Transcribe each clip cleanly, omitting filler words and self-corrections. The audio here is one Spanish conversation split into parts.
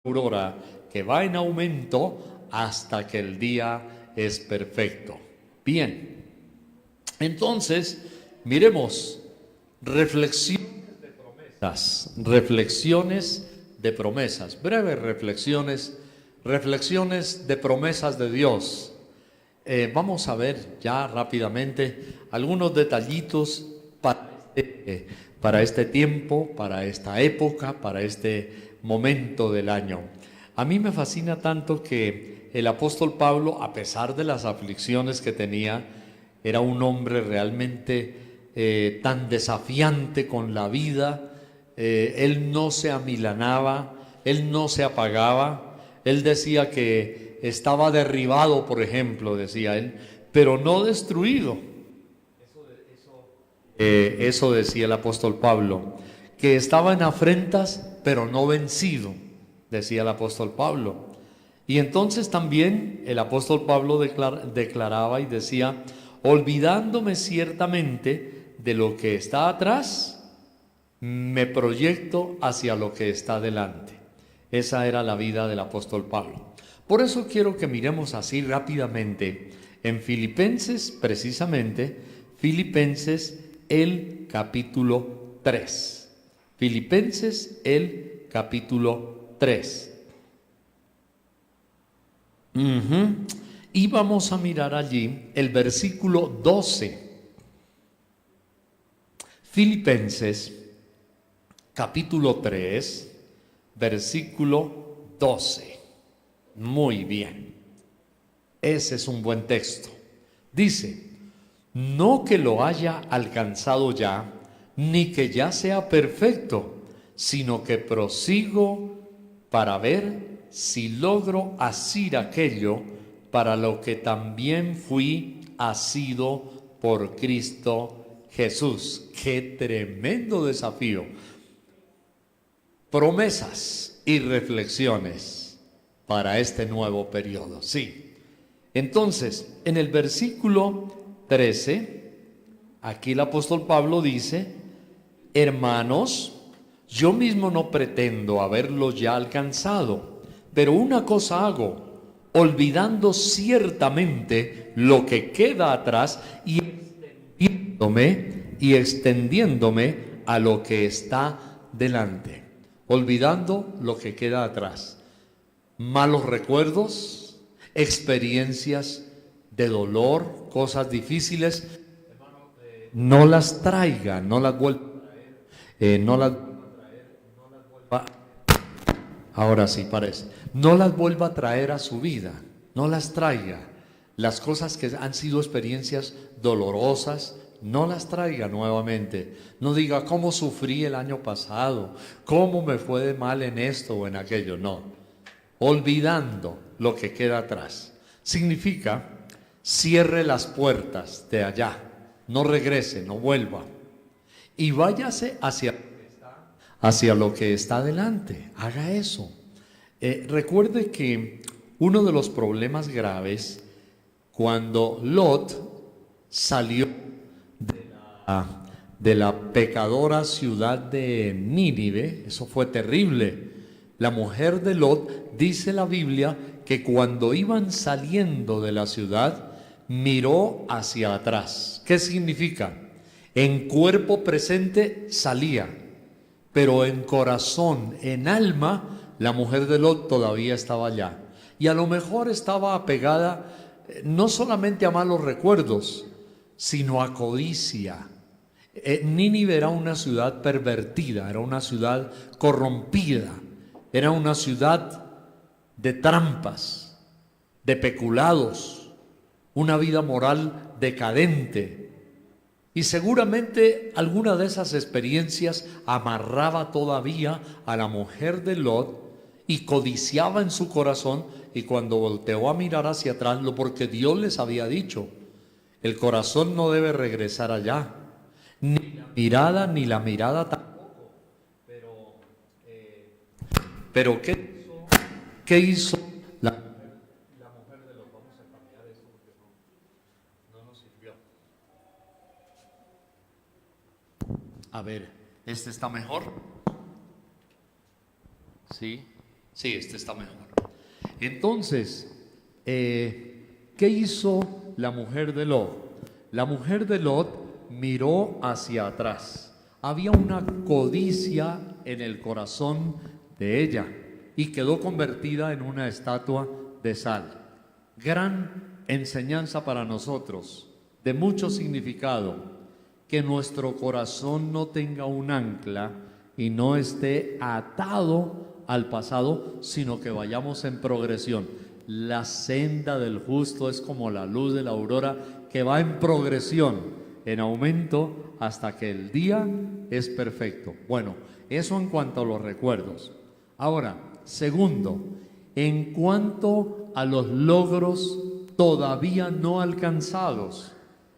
aurora que va en aumento hasta que el día es perfecto. Bien, entonces miremos reflexiones de promesas, breves reflexiones de promesas de Dios. Vamos a ver ya rápidamente algunos detallitos para este tiempo, para esta época, para este momento del año. A mí me fascina tanto que el apóstol Pablo, a pesar de las aflicciones que tenía, era un hombre realmente tan desafiante con la vida. Él no se amilanaba, él no se apagaba. Él decía que estaba derribado, por ejemplo, decía él, pero no destruido. Eso decía el apóstol Pablo, que estaba en afrentas, pero no vencido, decía el apóstol Pablo. Y entonces también el apóstol Pablo declaraba y decía: olvidándome ciertamente de lo que está atrás, me proyecto hacia lo que está delante. Esa era la vida del apóstol Pablo. Por eso quiero que miremos así rápidamente en Filipenses, precisamente, Filipenses el capítulo 3. Filipenses el capítulo 3. Y vamos a mirar allí el versículo 12. Filipenses capítulo 3, versículo 12. Muy bien. Ese es un buen texto. Dice: no que lo haya alcanzado ya, ni que ya sea perfecto, sino que prosigo para ver si logro asir aquello para lo que también fui asido por Cristo Jesús. ¡Qué tremendo desafío! Promesas y reflexiones para este nuevo periodo. Sí. Entonces, en el versículo 13, aquí el apóstol Pablo dice: hermanos, yo mismo no pretendo haberlo ya alcanzado, pero una cosa hago, olvidando ciertamente lo que queda atrás y extendiéndome a lo que está delante. Olvidando lo que queda atrás. Malos recuerdos, experiencias de dolor, cosas difíciles, no las traiga, no las vuelva, ahora sí parece, no las vuelva a traer a su vida, no las traiga. Las cosas que han sido experiencias dolorosas, no las traiga nuevamente. No diga: cómo sufrí el año pasado, cómo me fue de mal en esto o en aquello. No, olvidando lo que queda atrás. Significa: cierre las puertas de allá, no regrese, no vuelva, y váyase hacia lo que está adelante. Haga eso. Recuerde que uno de los problemas graves cuando Lot salió de la pecadora ciudad de Nínive, eso fue terrible. La mujer de Lot, dice la Biblia, que cuando iban saliendo de la ciudad, miró hacia atrás. ¿Qué significa? En cuerpo presente salía, pero en corazón, en alma, la mujer de Lot todavía estaba allá. Y a lo mejor estaba apegada no solamente a malos recuerdos, sino a codicia. Nínive era una ciudad pervertida, era una ciudad corrompida, era una ciudad de trampas, de peculados, una vida moral decadente. Y seguramente alguna de esas experiencias amarraba todavía a la mujer de Lot y codiciaba en su corazón. Y cuando volteó a mirar hacia atrás, porque Dios les había dicho: el corazón no debe regresar allá, ni la mirada tampoco. Pero ¿qué hizo la mujer de Lot? Vamos a cambiar eso porque no nos sirvió. A ver, ¿este está mejor? Sí, Sí, este está mejor. Entonces, ¿qué hizo la mujer de Lot? La mujer de Lot miró hacia atrás. Había una codicia en el corazón de ella y quedó convertida en una estatua de sal. Gran enseñanza para nosotros, de mucho significado, que nuestro corazón no tenga un ancla y no esté atado al pasado, sino que vayamos en progresión. La senda del justo es como la luz de la aurora que va en progresión, en aumento, hasta que el día es perfecto. Bueno, eso en cuanto a los recuerdos. Ahora, segundo, en cuanto a los logros todavía no alcanzados.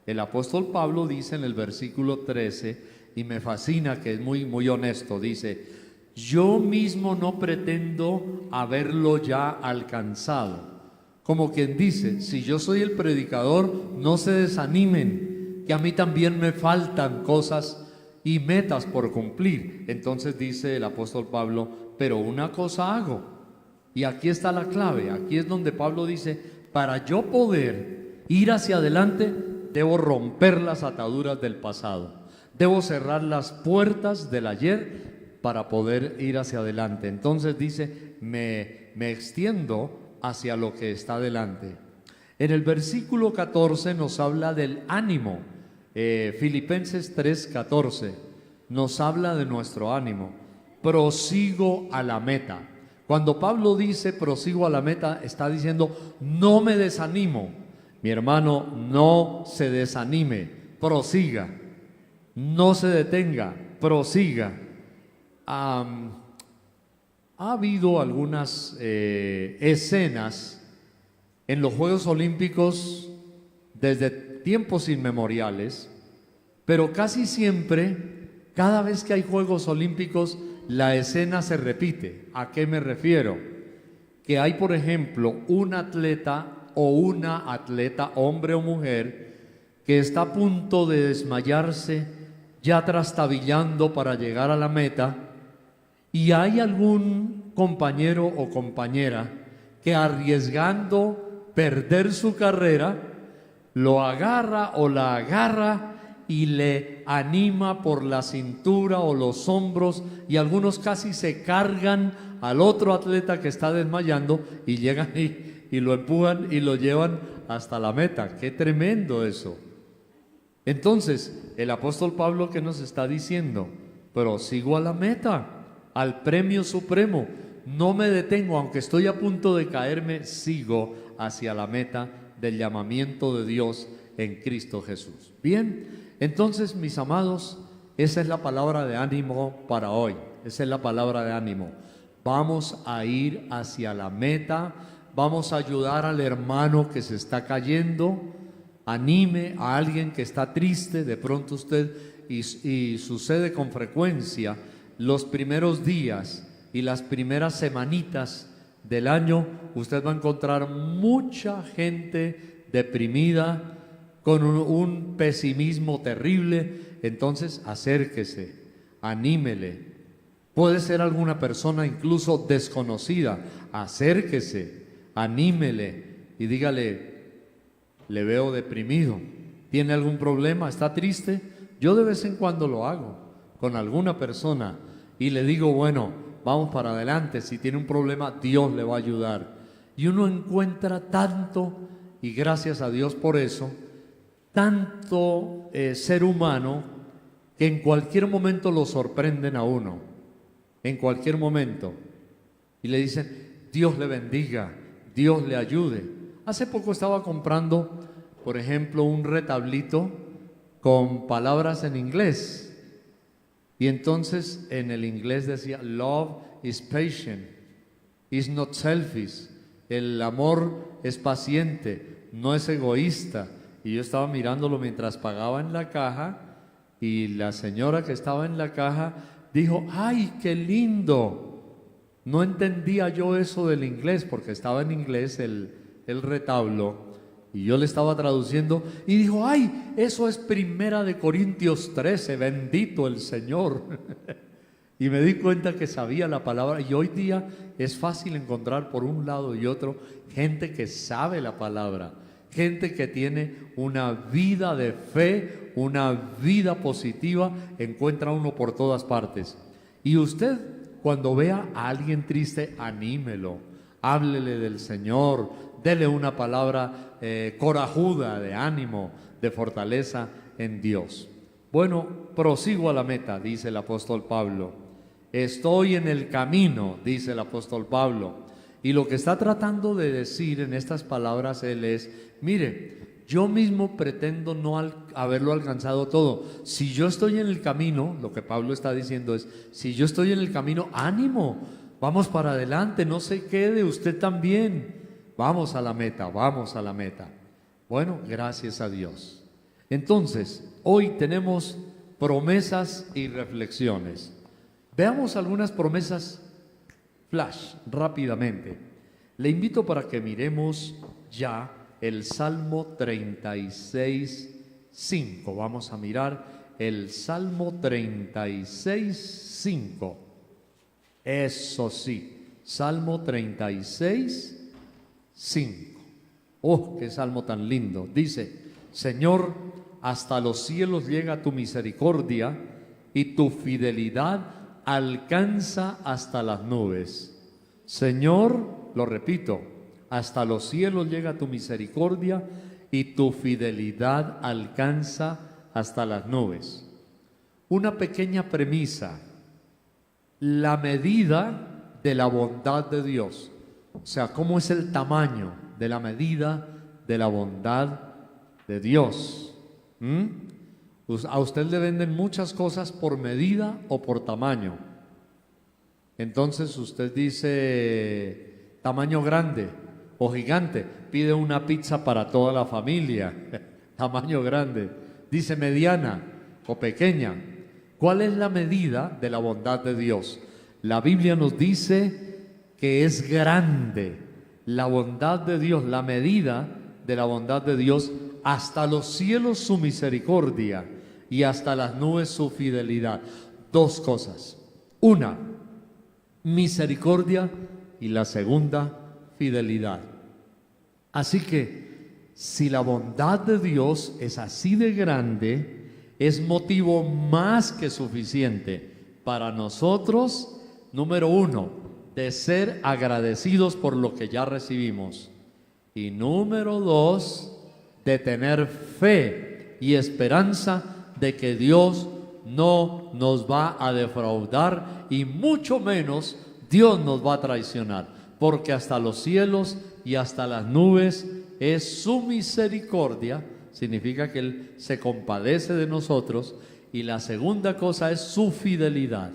El apóstol Pablo dice en el versículo 13, y me fascina que es muy honesto, dice: yo mismo no pretendo haberlo ya alcanzado. Como quien dice, si yo soy el predicador, no se desanimen, que a mí también me faltan cosas y metas por cumplir. Entonces dice el apóstol Pablo, pero una cosa hago. Y aquí está la clave, aquí es donde Pablo dice, para yo poder ir hacia adelante, debo romper las ataduras del pasado. Debo cerrar las puertas del ayer para poder ir hacia adelante. Entonces dice, me extiendo hacia lo que está adelante. En el versículo 14 nos habla del ánimo. Filipenses 3:14 nos habla de nuestro ánimo. Prosigo a la meta. Cuando Pablo dice prosigo a la meta, está diciendo no me desanimo. Mi hermano, no se desanime, prosiga, no se detenga, prosiga. Ha habido algunas escenas en los Juegos Olímpicos desde tiempos inmemoriales, pero casi siempre, cada vez que hay Juegos Olímpicos, la escena se repite. ¿A qué me refiero? Que hay, por ejemplo, un atleta o una atleta, hombre o mujer, que está a punto de desmayarse, ya trastabillando para llegar a la meta, y hay algún compañero o compañera que, arriesgando perder su carrera, lo agarra o la agarra y le anima por la cintura o los hombros, y algunos casi se cargan al otro atleta que está desmayando y llegan y lo empujan y lo llevan hasta la meta. ¡Qué tremendo eso! Entonces, el apóstol Pablo, ¿qué nos está diciendo? Prosigo a la meta, al premio supremo. No me detengo, aunque estoy a punto de caerme, sigo hacia la meta del llamamiento de Dios en Cristo Jesús. Bien, entonces, mis amados, esa es la palabra de ánimo para hoy. Esa es la palabra de ánimo. Vamos a ir hacia la meta, vamos a ayudar al hermano que se está cayendo. Anime a alguien que está triste. De pronto usted, y sucede con frecuencia, los primeros días y las primeras semanitas del año, usted va a encontrar mucha gente deprimida, con un pesimismo terrible. Entonces acérquese, anímele. Puede ser alguna persona incluso desconocida, acérquese, anímele y dígale: le veo deprimido, ¿tiene algún problema? ¿Está triste? Yo de vez en cuando lo hago con alguna persona y le digo, bueno, vamos para adelante, si tiene un problema, Dios le va a ayudar. Y uno encuentra tanto, y gracias a Dios por eso, tanto ser humano que en cualquier momento lo sorprenden a uno, en cualquier momento, y le dicen, Dios le bendiga, Dios le ayude. Hace poco estaba comprando, por ejemplo, un retablito con palabras en inglés, y entonces en el inglés decía, love is patient, is not selfish. El amor es paciente, no es egoísta. Y yo estaba mirándolo mientras pagaba en la caja, y la señora que estaba en la caja dijo, ¡ay, qué lindo! No entendía yo eso del inglés, porque estaba en inglés el retablo, y yo le estaba traduciendo, y dijo, ¡ay, eso es 1 Corintios 13, bendito el Señor! y me di cuenta que sabía la palabra. Y hoy día es fácil encontrar por un lado y otro gente que sabe la palabra, gente que tiene una vida de fe, una vida positiva, encuentra uno por todas partes. Y usted, cuando vea a alguien triste, anímelo, háblele del Señor, dele una palabra corajuda, de ánimo, de fortaleza en Dios. Bueno, prosigo a la meta, dice el apóstol Pablo. Estoy en el camino, dice el apóstol Pablo. Y lo que está tratando de decir en estas palabras él es, mire, yo mismo pretendo no haberlo alcanzado todo. Si yo estoy en el camino, lo que Pablo está diciendo es, si yo estoy en el camino, ánimo, vamos para adelante, no se quede usted también. Vamos a la meta, vamos a la meta. Bueno, gracias a Dios. Entonces, hoy tenemos promesas y reflexiones. Veamos algunas promesas flash, rápidamente. Le invito para que miremos ya el Salmo 36, 5. Vamos a mirar el Salmo 36, 5. Eso sí, Salmo 36, 5. Oh, qué salmo tan lindo. Dice, Señor, hasta los cielos llega tu misericordia y tu fidelidad alcanza hasta las nubes. Señor, lo repito, hasta los cielos llega tu misericordia y tu fidelidad alcanza hasta las nubes. Una pequeña premisa, la medida de la bondad de Dios, o sea, cómo es el tamaño de la medida de la bondad de Dios. A usted le venden muchas cosas por medida o por tamaño. Entonces usted dice tamaño grande o gigante, pide una pizza para toda la familia, tamaño grande. Dice mediana o pequeña. ¿Cuál es la medida de la bondad de Dios? La Biblia nos dice que es grande la bondad de Dios, la medida de la bondad de Dios, hasta los cielos su misericordia y hasta las nubes su fidelidad. Dos cosas. Una, misericordia, y la segunda, fidelidad. Así que, si la bondad de Dios es así de grande, es motivo más que suficiente para nosotros, número uno, de ser agradecidos por lo que ya recibimos. Y número dos, de tener fe y esperanza de que Dios no nos va a defraudar y mucho menos Dios nos va a traicionar, porque hasta los cielos y hasta las nubes es su misericordia, significa que Él se compadece de nosotros, y la segunda cosa es su fidelidad,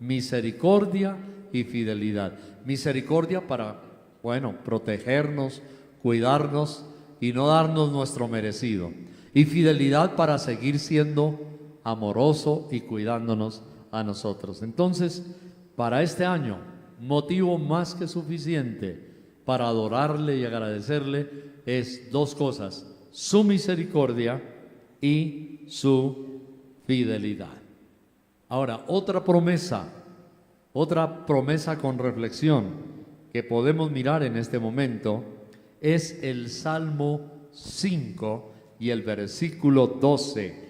misericordia y fidelidad. Misericordia para, protegernos, cuidarnos y no darnos nuestro merecido, y fidelidad para seguir siendo amoroso y cuidándonos a nosotros. Entonces, para este año, motivo más que suficiente para adorarle y agradecerle es dos cosas: su misericordia y su fidelidad. Ahora, otra promesa con reflexión que podemos mirar en este momento es el Salmo 5 y el versículo 12.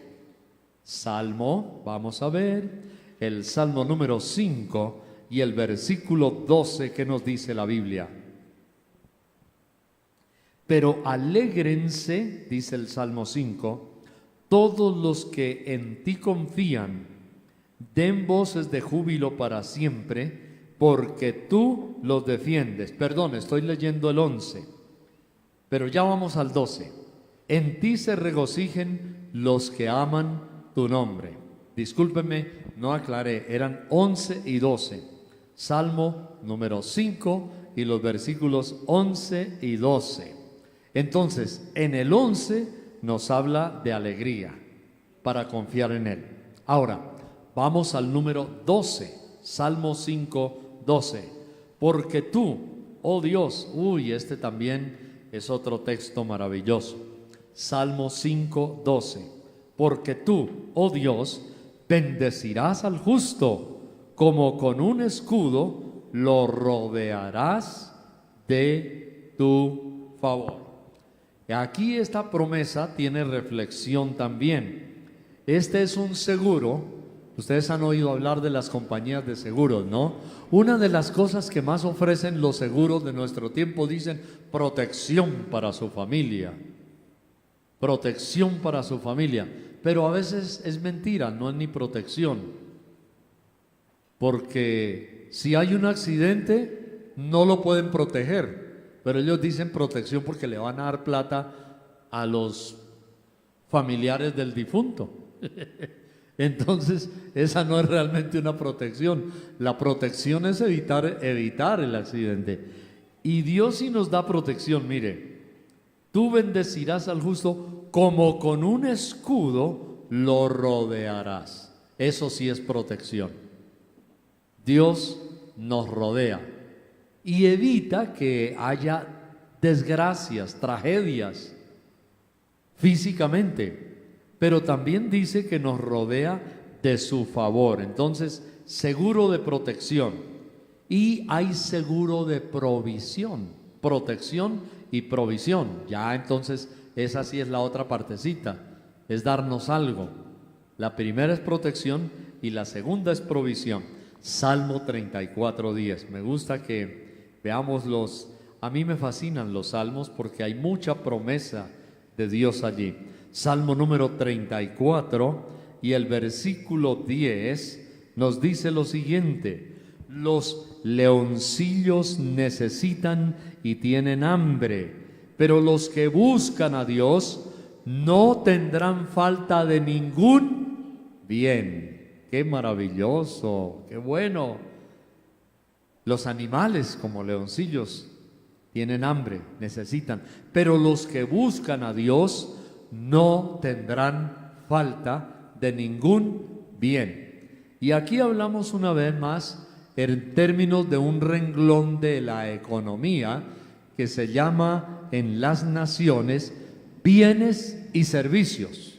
Salmo, vamos a ver, el Salmo número 5 y el versículo 12, ¿qué nos dice la Biblia? Pero alégrense, dice el Salmo 5, todos los que en ti confían, den voces de júbilo para siempre, porque tú los defiendes. Perdón, estoy leyendo el 11, pero ya vamos al 12. En ti se regocijen los que aman tu nombre. Discúlpeme, no aclaré, eran 11 y 12. Salmo número 5 y los versículos 11 y 12. Entonces, en el 11 nos habla de alegría para confiar en Él. Ahora, vamos al número 12, Salmo 5, 12. Porque tú, oh Dios, este también es otro texto maravilloso. Salmo 5, 12. Porque tú, oh Dios, bendecirás al justo como con un escudo lo rodearás de tu favor. Aquí esta promesa tiene reflexión también. Este es un seguro. Ustedes han oído hablar de las compañías de seguros, ¿no? Una de las cosas que más ofrecen los seguros de nuestro tiempo, dicen protección para su familia. Protección para su familia. Pero a veces es mentira, no es ni protección. Porque si hay un accidente, no lo pueden proteger. Pero ellos dicen protección porque le van a dar plata a los familiares del difunto. Entonces, esa no es realmente una protección. La protección es evitar el accidente. Y Dios sí nos da protección. Mire, tú bendecirás al justo como con un escudo lo rodearás. Eso sí es protección. Dios nos rodea y evita que haya desgracias, tragedias físicamente, pero también dice que nos rodea de su favor. Entonces, seguro de protección, y hay seguro de provisión, protección y provisión. Ya entonces esa sí es la otra partecita, es darnos algo. La primera es protección y la segunda es provisión. Salmo 34:10. Me gusta que veamos a mí me fascinan los salmos porque hay mucha promesa de Dios allí. Salmo número 34 y el versículo 10 nos dice lo siguiente: los leoncillos necesitan y tienen hambre, pero los que buscan a Dios no tendrán falta de ningún bien. ¡Qué maravilloso! ¡Qué bueno! Los animales como leoncillos tienen hambre, necesitan, pero los que buscan a Dios no tendrán falta de ningún bien. Y aquí hablamos una vez más en términos de un renglón de la economía que se llama en las naciones bienes y servicios.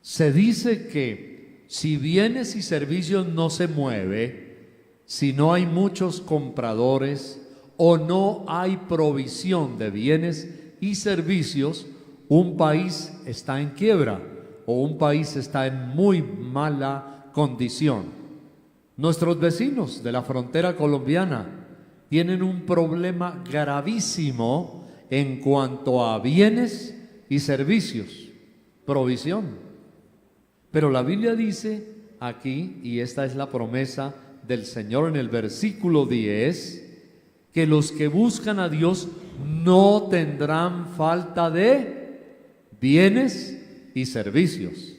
Se dice que si bienes y servicios no se mueve, si no hay muchos compradores o no hay provisión de bienes y servicios, un país está en quiebra o un país está en muy mala condición. Nuestros vecinos de la frontera colombiana tienen un problema gravísimo en cuanto a bienes y servicios, provisión. Pero la Biblia dice aquí, y esta es la promesa del Señor en el versículo 10, que los que buscan a Dios no tendrán falta de bienes y servicios.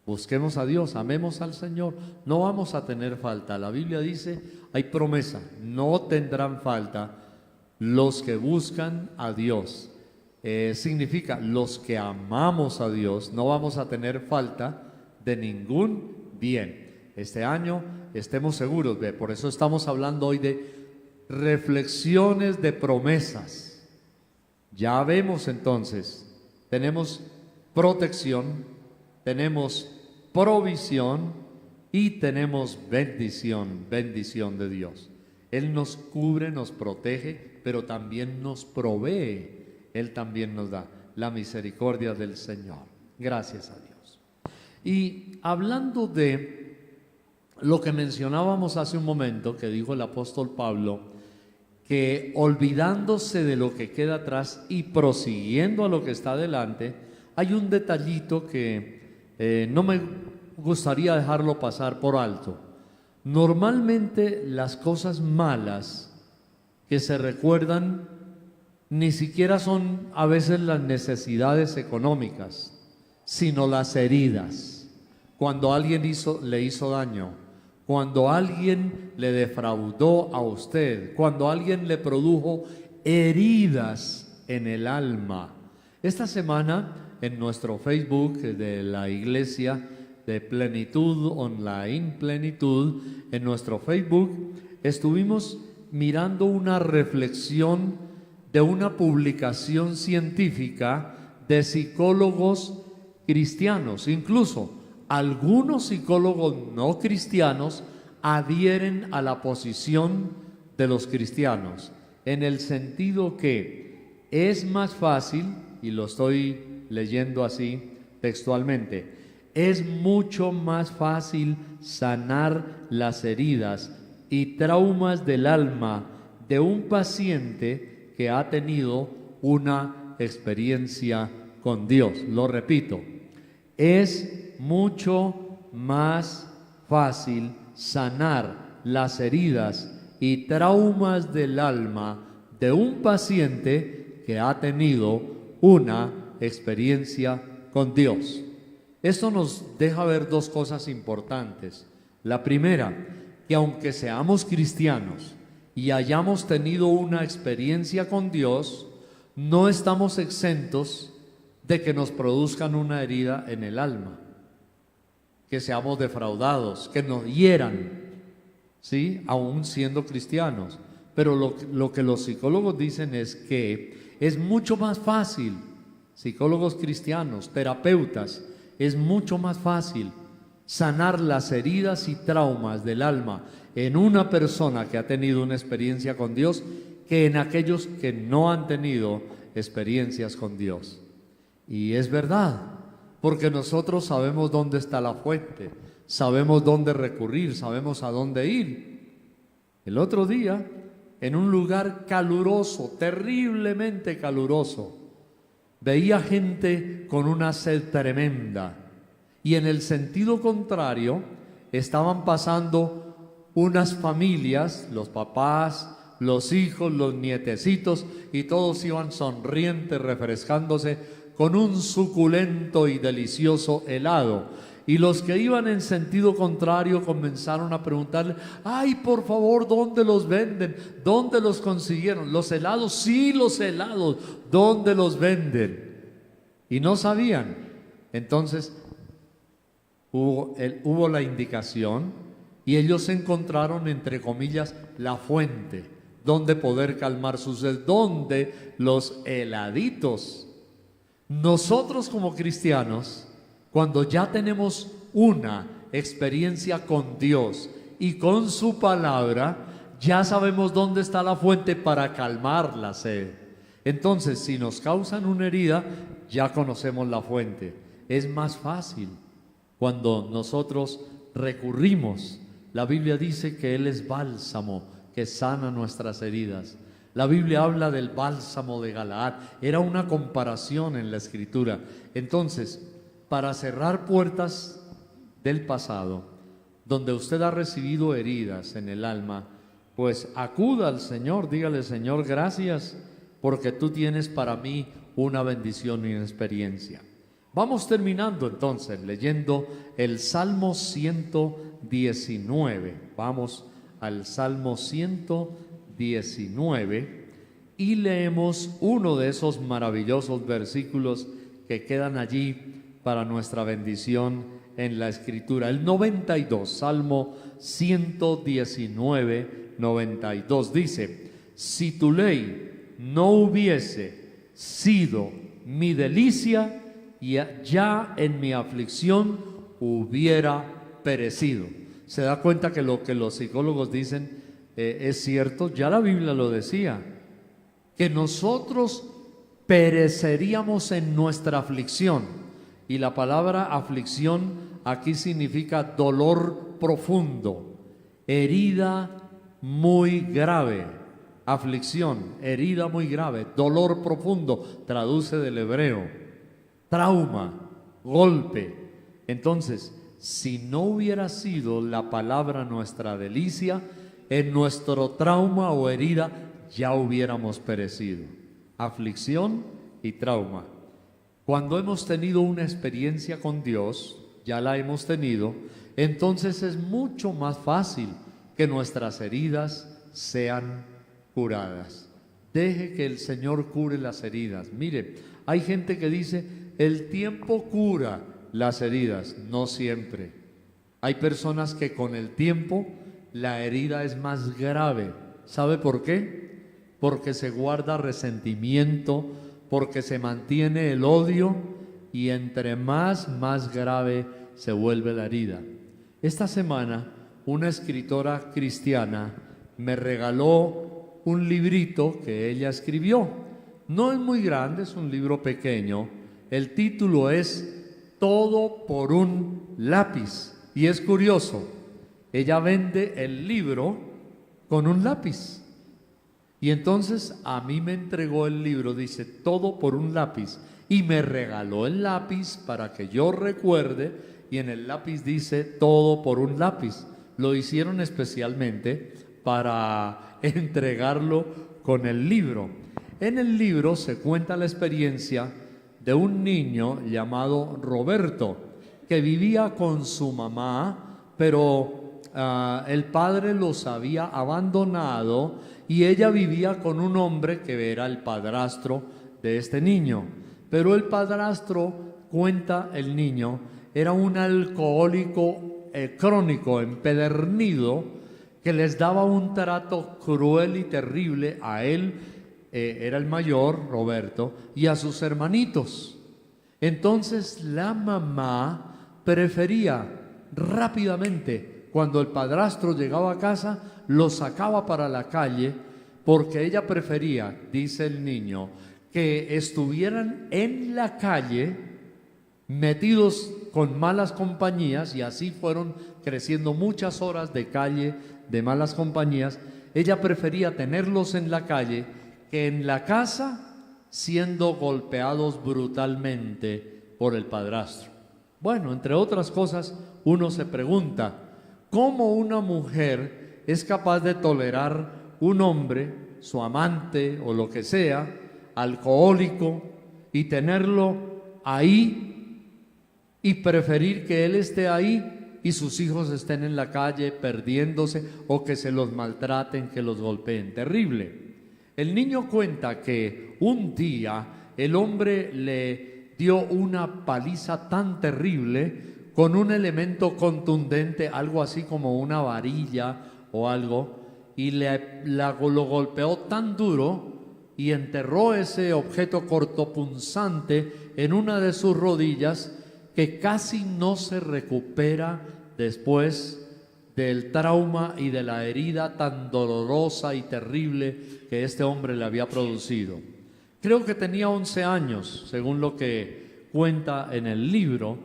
Busquemos a Dios, amemos al Señor, no vamos a tener falta. La Biblia dice, hay promesa, no tendrán falta los que buscan a Dios. Significa, los que amamos a Dios no vamos a tener falta de ningún bien. Este año estemos seguros, por eso estamos hablando hoy de reflexiones de promesas. Ya vemos entonces, tenemos protección, tenemos provisión y tenemos bendición de Dios. Él nos cubre, nos protege, pero también nos provee. Él también nos da la misericordia del Señor. Gracias a Dios. Y hablando de lo que mencionábamos hace un momento, que dijo el apóstol Pablo, que olvidándose de lo que queda atrás y prosiguiendo a lo que está adelante, hay un detallito que no me gustaría dejarlo pasar por alto. Normalmente las cosas malas que se recuerdan ni siquiera son a veces las necesidades económicas, sino las heridas. Cuando alguien le hizo daño, cuando alguien le defraudó a usted, cuando alguien le produjo heridas en el alma. Esta semana en nuestro Facebook de la Iglesia de Plenitud Online, Plenitud, en nuestro Facebook estuvimos mirando una reflexión de una publicación científica de psicólogos cristianos. Incluso algunos psicólogos no cristianos adhieren a la posición de los cristianos, en el sentido que es más fácil, y lo estoy leyendo así textualmente, es mucho más fácil sanar las heridas y traumas del alma de un paciente que ha tenido una experiencia con Dios. Lo repito, es mucho más fácil sanar las heridas y traumas del alma de un paciente que ha tenido una experiencia con Dios. Esto nos deja ver dos cosas importantes. La primera, que aunque seamos cristianos y hayamos tenido una experiencia con Dios, no estamos exentos de que nos produzcan una herida en el alma, que seamos defraudados, que nos hieran, ¿sí? Aún siendo cristianos. Pero lo que los psicólogos dicen es que es mucho más fácil, psicólogos cristianos, terapeutas, es mucho más fácil sanar las heridas y traumas del alma en una persona que ha tenido una experiencia con Dios que en aquellos que no han tenido experiencias con Dios. Y es verdad, porque nosotros sabemos dónde está la fuente, sabemos dónde recurrir, sabemos a dónde ir. El otro día, en un lugar caluroso, terriblemente caluroso, veía gente con una sed tremenda, y en el sentido contrario estaban pasando unas familias, los papás, los hijos, los nietecitos, y todos iban sonrientes, refrescándose con un suculento y delicioso helado. Y los que iban en sentido contrario comenzaron a preguntarle: ay, por favor, ¿dónde los venden? ¿Dónde los consiguieron? ¿Los helados? Sí, los helados. ¿Dónde los venden? Y no sabían. Entonces hubo la indicación y ellos encontraron, entre comillas, la fuente donde poder calmar su sed, donde los heladitos. Nosotros como cristianos, cuando ya tenemos una experiencia con Dios y con su palabra, ya sabemos dónde está la fuente para calmar la sed. Entonces, si nos causan una herida, ya conocemos la fuente. Es más fácil cuando nosotros recurrimos. La Biblia dice que Él es bálsamo, que sana nuestras heridas. La Biblia habla del bálsamo de Galaad. Era una comparación en la Escritura. Entonces, para cerrar puertas del pasado, donde usted ha recibido heridas en el alma, pues acuda al Señor, dígale: Señor, gracias, porque tú tienes para mí una bendición y una experiencia. Vamos terminando entonces leyendo el Salmo 119. Vamos al Salmo 119 y leemos uno de esos maravillosos versículos que quedan allí para nuestra bendición en la Escritura. El 92, Salmo 119, 92 dice: si tu ley no hubiese sido mi delicia, ya en mi aflicción hubiera perecido. ¿Se da cuenta que lo que los psicólogos dicen es cierto? Ya la Biblia lo decía, que nosotros pereceríamos en nuestra aflicción. Y la palabra aflicción aquí significa dolor profundo, herida muy grave. Aflicción, herida muy grave, dolor profundo, traduce del hebreo, trauma, golpe. Entonces, si no hubiera sido la palabra nuestra delicia, en nuestro trauma o herida ya hubiéramos perecido. Aflicción y trauma. Cuando hemos tenido una experiencia con Dios, ya la hemos tenido, entonces es mucho más fácil que nuestras heridas sean curadas. Deje que el Señor cure las heridas. Mire, hay gente que dice: el tiempo cura las heridas. No siempre. Hay personas que con el tiempo la herida es más grave. ¿Sabe por qué? Porque se guarda resentimiento, porque se mantiene el odio, y entre más grave se vuelve la herida. Esta semana una escritora cristiana, me regaló un librito que ella escribió. No es muy grande, es un libro pequeño. El título es Todo por un lápiz. Y es curioso, ella vende el libro con un lápiz. Y entonces a mí me entregó el libro, dice, Todo por un lápiz. Y me regaló el lápiz para que yo recuerde, y en el lápiz dice, Todo por un lápiz. Lo hicieron especialmente para entregarlo con el libro. En el libro se cuenta la experiencia de un niño llamado Roberto, que vivía con su mamá, pero el padre los había abandonado y ella vivía con un hombre que era el padrastro de este niño. Pero el padrastro, cuenta el niño, era un alcohólico crónico, empedernido, que les daba un trato cruel y terrible a él, era el mayor, Roberto, y a sus hermanitos. Entonces la mamá prefería rápidamente, cuando el padrastro llegaba a casa, lo sacaba para la calle, porque ella prefería, dice el niño, que estuvieran en la calle metidos con malas compañías, y así fueron creciendo muchas horas de calle, de malas compañías. Ella prefería tenerlos en la calle que en la casa siendo golpeados brutalmente por el padrastro. Bueno, entre otras cosas, uno se pregunta, ¿cómo una mujer es capaz de tolerar un hombre, su amante o lo que sea, alcohólico, y tenerlo ahí y preferir que él esté ahí y sus hijos estén en la calle perdiéndose, o que se los maltraten, que los golpeen? Terrible. El niño cuenta que un día el hombre le dio una paliza tan terrible con un elemento contundente, algo así como una varilla o algo, y lo golpeó tan duro y enterró ese objeto cortopunzante en una de sus rodillas, que casi no se recupera después del trauma y de la herida tan dolorosa y terrible que este hombre le había producido. Creo que tenía 11 años, según lo que cuenta en el libro,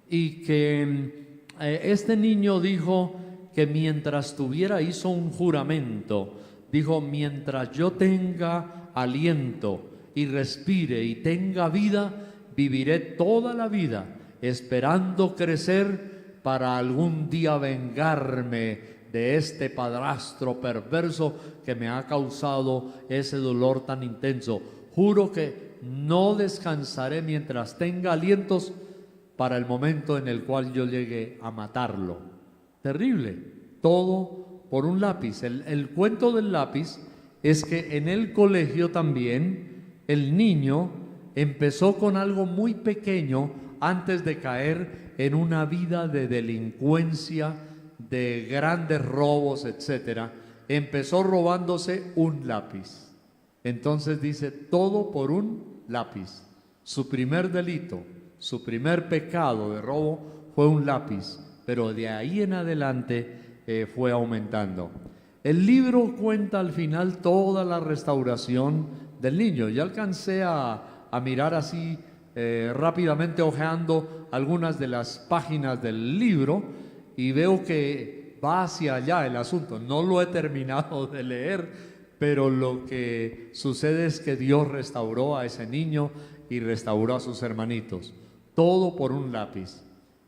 y que este niño dijo que mientras hizo un juramento, dijo, mientras yo tenga aliento y respire y tenga vida, viviré toda la vida esperando crecer para algún día vengarme de este padrastro perverso que me ha causado ese dolor tan intenso. Juro que no descansaré mientras tenga alientos para el momento en el cual yo llegue a matarlo. Terrible, todo por un lápiz. El cuento del lápiz es que en el colegio también el niño empezó con algo muy pequeño antes de caer en una vida de delincuencia, de grandes robos, etcétera. Empezó robándose un lápiz. Entonces dice, todo por un lápiz. Su primer delito, su primer pecado de robo fue un lápiz, pero de ahí en adelante fue aumentando. El libro cuenta al final toda la restauración del niño. Ya alcancé a mirar así rápidamente, hojeando algunas de las páginas del libro, y veo que va hacia allá el asunto. No lo he terminado de leer, pero lo que sucede es que Dios restauró a ese niño y restauró a sus hermanitos. Todo por un lápiz.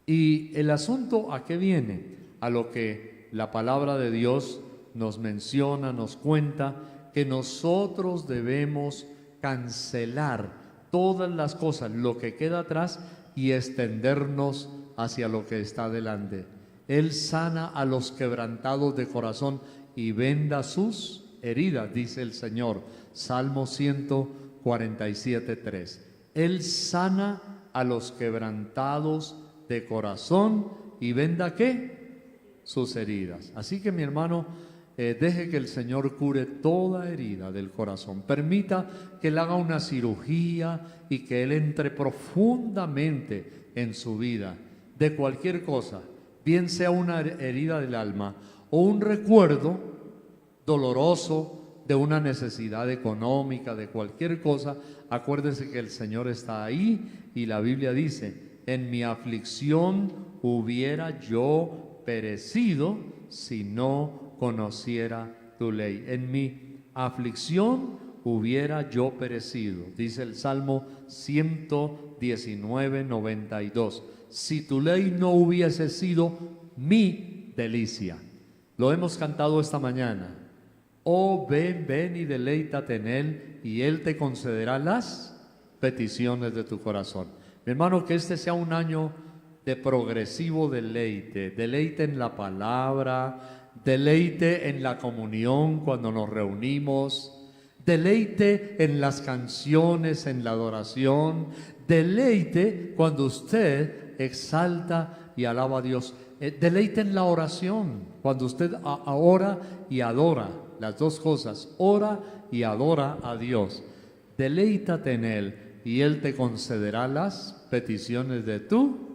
Y el asunto, ¿a qué viene? A lo que la palabra de Dios nos menciona, nos cuenta, que nosotros debemos cancelar todas las cosas, lo que queda atrás, y extendernos hacia lo que está delante. Él sana a los quebrantados de corazón y venda sus heridas, dice el Señor. Salmo 147:3. Él sana a los quebrantados de corazón y venda ¿qué? Sus heridas. Así que, mi hermano, deje que el Señor cure toda herida del corazón. Permita que Él haga una cirugía y que Él entre profundamente en su vida. De cualquier cosa, bien sea una herida del alma o un recuerdo doloroso de una necesidad económica, de cualquier cosa, acuérdese que el Señor está ahí y la Biblia dice: en mi aflicción hubiera yo perecido si no conociera tu ley. En mi aflicción hubiera yo perecido, dice el Salmo 119, 92. Si tu ley no hubiese sido mi delicia. Lo hemos cantado esta mañana. Oh, ven, ven y deleítate en Él, y Él te concederá las peticiones de tu corazón. Mi hermano, que este sea un año de progresivo deleite, deleite en la palabra, deleite en la comunión cuando nos reunimos, deleite en las canciones, en la adoración, deleite cuando usted exalta y alaba a Dios, deleite en la oración, cuando usted ora y adora, las dos cosas, ora y adora a Dios, deleítate en Él y Él te concederá las peticiones de tu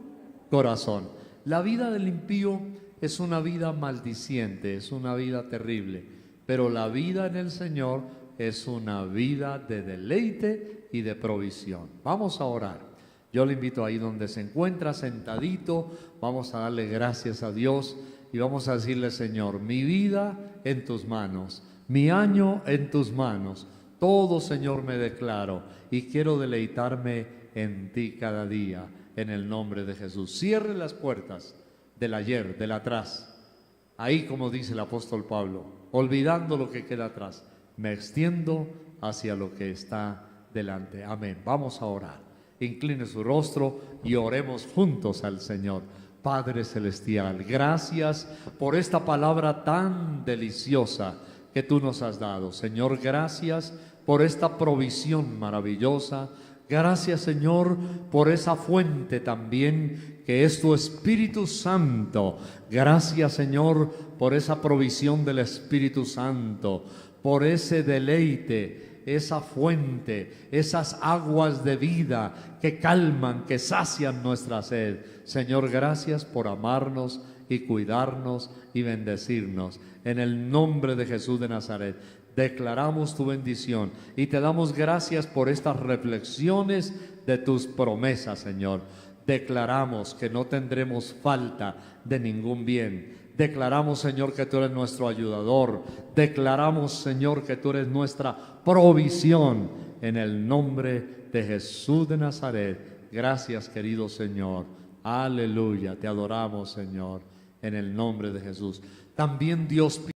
corazón. La vida del impío es una vida maldiciente, es una vida terrible, pero la vida en el Señor es una vida de deleite y de provisión. Vamos a orar. Yo le invito ahí donde se encuentra, sentadito, vamos a darle gracias a Dios y vamos a decirle: Señor, mi vida en tus manos, mi año en tus manos, todo, Señor, me declaro y quiero deleitarme en ti cada día, en el nombre de Jesús. Cierre las puertas del ayer, del atrás. Ahí, como dice el apóstol Pablo, olvidando lo que queda atrás, me extiendo hacia lo que está delante. Amén. Vamos a orar. Incline su rostro y oremos juntos al Señor. Padre Celestial, gracias por esta palabra tan deliciosa que tú nos has dado. Señor, gracias por esta provisión maravillosa. Gracias, Señor, por esa fuente también que es tu Espíritu Santo. Gracias, Señor, por esa provisión del Espíritu Santo, por ese deleite, esa fuente, esas aguas de vida que calman, que sacian nuestra sed. Señor, gracias por amarnos y cuidarnos y bendecirnos. En el nombre de Jesús de Nazaret, declaramos tu bendición y te damos gracias por estas reflexiones de tus promesas, Señor. Declaramos que no tendremos falta de ningún bien. Declaramos, Señor, que tú eres nuestro ayudador. Declaramos, Señor, que tú eres nuestra provisión. En el nombre de Jesús de Nazaret. Gracias, querido Señor. Aleluya. Te adoramos, Señor, en el nombre de Jesús. También Dios